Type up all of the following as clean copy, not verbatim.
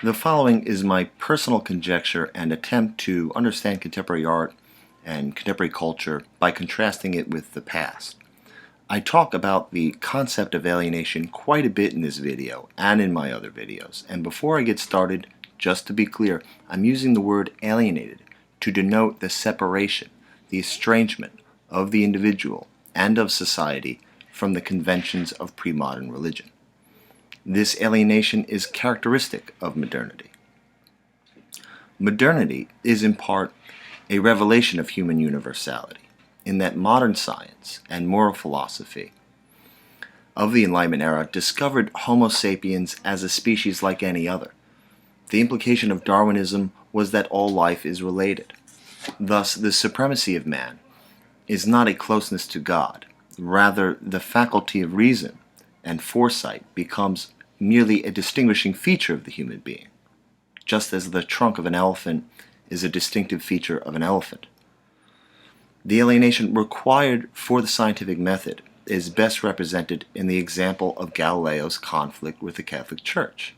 The following is my personal conjecture and attempt to understand contemporary art and contemporary culture by contrasting it with the past. I talk about the concept of alienation quite a bit in this video and in my other videos, and before I get started, just to be clear, I'm using the word alienated to denote the separation, the estrangement of the individual and of society from the conventions of pre-modern religion. This alienation is characteristic of modernity. Modernity is in part a revelation of human universality, in that modern science and moral philosophy of the Enlightenment era discovered Homo sapiens as a species like any other. The implication of Darwinism was that all life is related. Thus, the supremacy of man is not a closeness to God. Rather, the faculty of reason and foresight becomes merely a distinguishing feature of the human being, just as the trunk of an elephant is a distinctive feature of an elephant. The alienation required for the scientific method is best represented in the example of Galileo's conflict with the Catholic Church.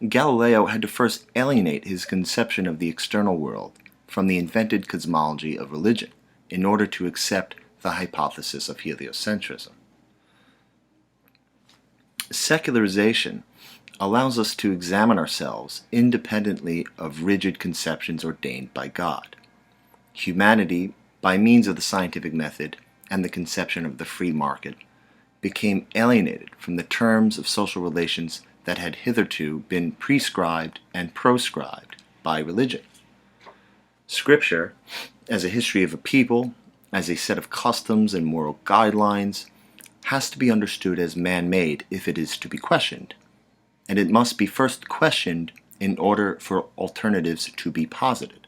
Galileo had to first alienate his conception of the external world from the invented cosmology of religion in order to accept the hypothesis of heliocentrism. Secularization allows us to examine ourselves independently of rigid conceptions ordained by God. Humanity, by means of the scientific method and the conception of the free market, became alienated from the terms of social relations that had hitherto been prescribed and proscribed by religion. Scripture, as a history of a people, as a set of customs and moral guidelines, has to be understood as man-made if it is to be questioned, and it must be first questioned in order for alternatives to be posited.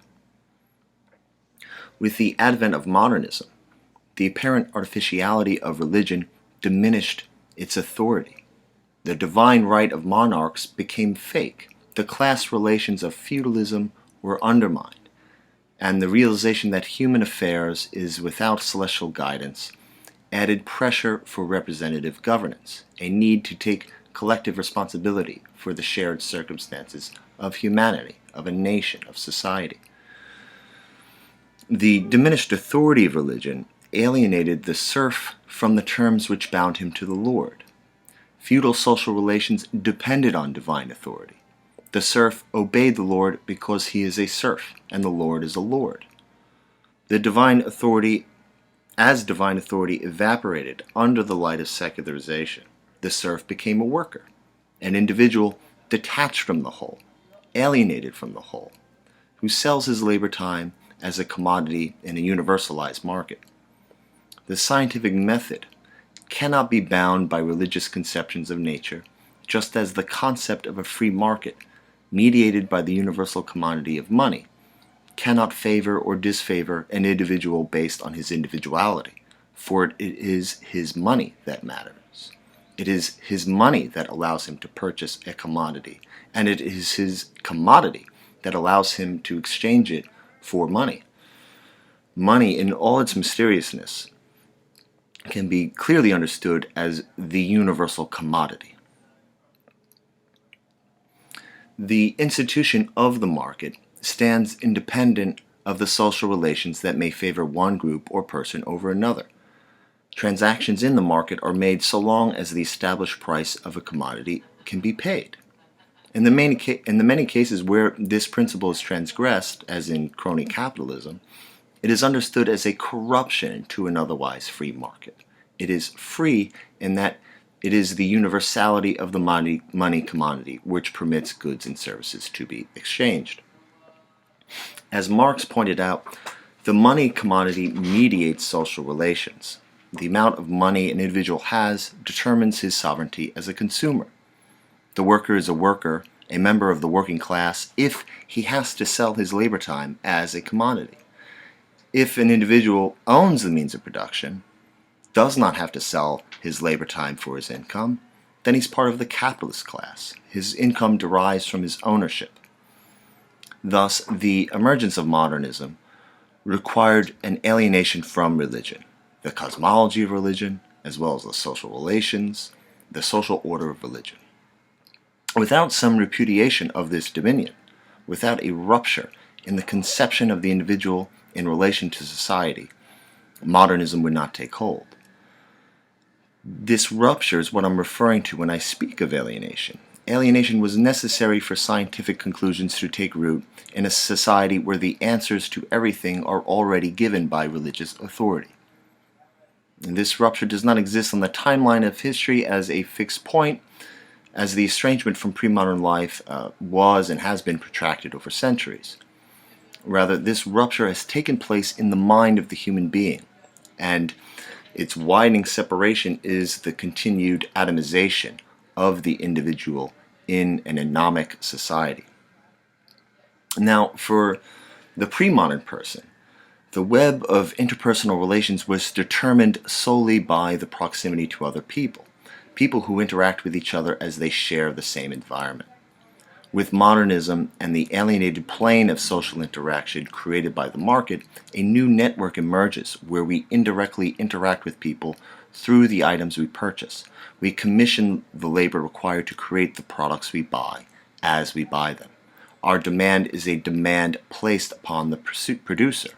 With the advent of modernism, the apparent artificiality of religion diminished its authority. The divine right of monarchs became fake. The class relations of feudalism were undermined, and the realization that human affairs is without celestial guidance added pressure for representative governance, a need to take collective responsibility for the shared circumstances of humanity, of a nation, of society. The diminished authority of religion alienated the serf from the terms which bound him to the Lord. Feudal social relations depended on divine authority. The serf obeyed the Lord because he is a serf, and the Lord is a Lord. As divine authority evaporated under the light of secularization, the serf became a worker, an individual detached from the whole, alienated from the whole, who sells his labor time as a commodity in a universalized market. The scientific method cannot be bound by religious conceptions of nature, just as the concept of a free market, mediated by the universal commodity of money, cannot favor or disfavor an individual based on his individuality, for it is his money that matters. It is his money that allows him to purchase a commodity, and it is his commodity that allows him to exchange it for money. Money, in all its mysteriousness, can be clearly understood as the universal commodity. The institution of the market stands independent of the social relations that may favor one group or person over another. Transactions in the market are made so long as the established price of a commodity can be paid. In the many cases where this principle is transgressed, as in crony capitalism, it is understood as a corruption to an otherwise free market. It is free in that it is the universality of the money commodity which permits goods and services to be exchanged. As Marx pointed out, the money commodity mediates social relations. The amount of money an individual has determines his sovereignty as a consumer. The worker is a worker, a member of the working class, if he has to sell his labor time as a commodity. If an individual owns the means of production, does not have to sell his labor time for his income, then he's part of the capitalist class. His income derives from his ownership. Thus, the emergence of modernism required an alienation from religion, the cosmology of religion, as well as the social relations, the social order of religion. Without some repudiation of this dominion, without a rupture in the conception of the individual in relation to society, modernism would not take hold. This rupture is what I'm referring to when I speak of alienation. Alienation was necessary for scientific conclusions to take root in a society where the answers to everything are already given by religious authority. And this rupture does not exist on the timeline of history as a fixed point, as the estrangement from pre-modern life was and has been protracted over centuries. Rather, this rupture has taken place in the mind of the human being, and its widening separation is the continued atomization of the individual in an anomic society. Now, for the pre-modern person, the web of interpersonal relations was determined solely by the proximity to other people, people who interact with each other as they share the same environment. With modernism and the alienated plane of social interaction created by the market, a new network emerges where we indirectly interact with people through the items we purchase. We commission the labor required to create the products we buy as we buy them. Our demand is a demand placed upon the producer.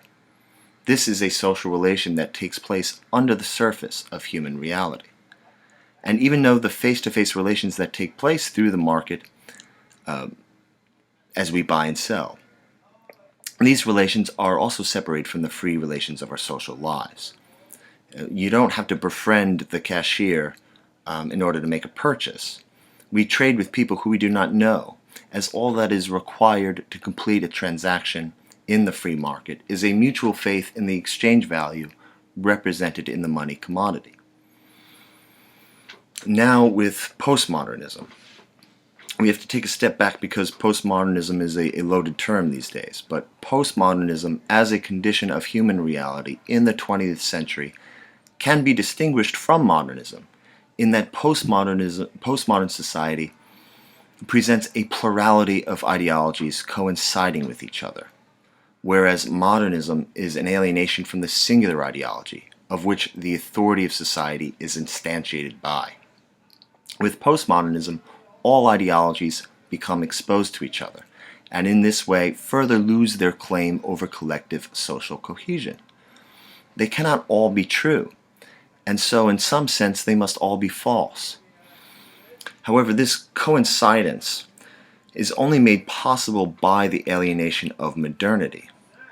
This is a social relation that takes place under the surface of human reality. And even though the face-to-face relations that take place through the market as we buy and sell, these relations are also separated from the free relations of our social lives. You don't have to befriend the cashier in order to make a purchase. We trade with people who we do not know, as all that is required to complete a transaction in the free market is a mutual faith in the exchange value represented in the money commodity. Now with postmodernism, we have to take a step back because postmodernism is a loaded term these days, but postmodernism as a condition of human reality in the 20th century can be distinguished from modernism in that postmodern society presents a plurality of ideologies coinciding with each other, whereas modernism is an alienation from the singular ideology of which the authority of society is instantiated by. With postmodernism, all ideologies become exposed to each other, and in this way further lose their claim over collective social cohesion. They cannot all be true, and so in some sense they must all be false. However, this coincidence is only made possible by the alienation of modernity.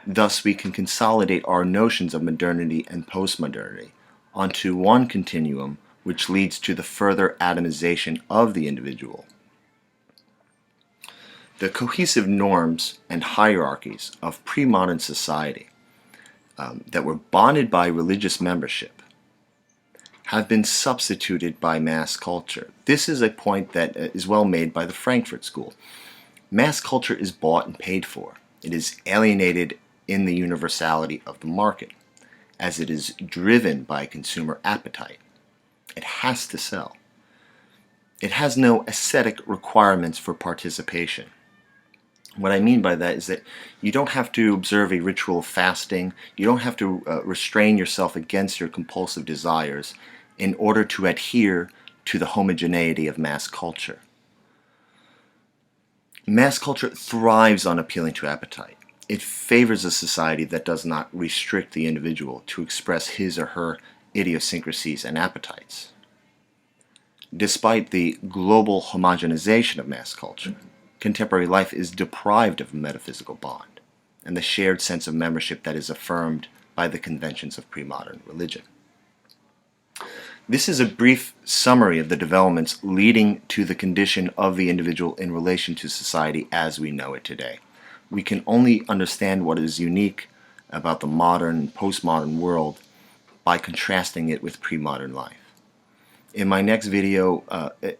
Thus, we can consolidate our notions of modernity and postmodernity onto one continuum which leads to the further atomization of the individual. The cohesive norms and hierarchies of pre-modern society that were bonded by religious membership have been substituted by mass culture. This is a point that is well made by the Frankfurt School. Mass culture is bought and paid for. It is alienated in the universality of the market, as it is driven by consumer appetite. It has to sell. It has no aesthetic requirements for participation. What I mean by that is that you don't have to observe a ritual of fasting. You don't have to restrain yourself against your compulsive desires in order to adhere to the homogeneity of mass culture. Mass culture thrives on appealing to appetite. It favors a society that does not restrict the individual to express his or her idiosyncrasies and appetites. Despite the global homogenization of mass culture, contemporary life is deprived of a metaphysical bond and the shared sense of membership that is affirmed by the conventions of pre-modern religion. This is a brief summary of the developments leading to the condition of the individual in relation to society as we know it today. We can only understand what is unique about the modern and postmodern world by contrasting it with pre-modern life. In my next video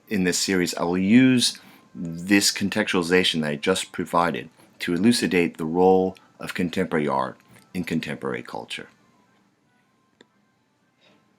in this series, I will use this contextualization that I just provided to elucidate the role of contemporary art in contemporary culture.